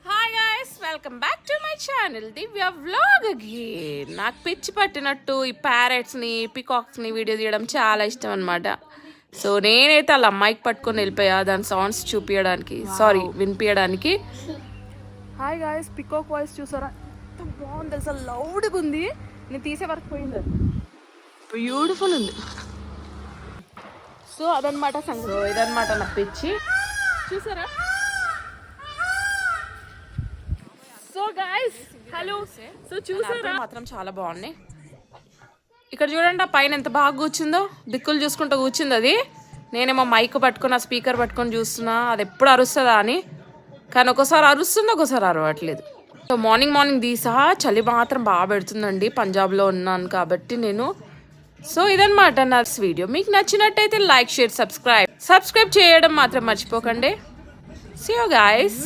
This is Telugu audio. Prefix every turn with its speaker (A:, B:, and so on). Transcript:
A: Hi guys, welcome back to my channel Divya vlog again. నాకు పిచ్చి పట్టినట్టు ఈ ప్యారెట్స్ని పికాక్స్ని వీడియో తీయడం చాలా ఇష్టం అనమాట. సో నేనైతే అలా మైక్ పట్టుకొని వెళ్ళిపోయా దాని సౌండ్స్ చూపించడానికి, సారీ వినిపించడానికి. హాయ్ గాయస్, పికాక్ వాయిస్ చూసారా ఎంత బాగుంది తెలుసా, లౌడ్గా ఉంది. నేను తీసే వరకు పోయింది, బ్యూటిఫుల్ ఉంది. సో అదనమాట సంగతి, ఇదనమాట నా పిచ్చి చూసారా. సో గైస్ హలో, సో చూసారా మాత్రం చాలా బాగున్నాయి. ఇక్కడ చూడండి, ఆ పైన ఎంత బాగా కూర్చుందో, దిక్కులు చూసుకుంటూ కూర్చుంది అది. నేనేమో మైక్ పట్టుకొని ఆ స్పీకర్ పట్టుకొని చూస్తున్నా అది ఎప్పుడు అరుస్తుందా అని. కానీ ఒకసారి అరుస్తుంది, ఒకసారి అరవట్లేదు. సో మార్నింగ్ తీసా, చలి మాత్రం బాగా పెడుతుందండి. పంజాబ్లో ఉన్నాను కాబట్టి నేను. సో ఇదన్నమాట నా వీడియో. మీకు నచ్చినట్టయితే లైక్, షేర్, సబ్స్క్రైబ్ చేయడం మాత్రం మర్చిపోకండి. See you guys.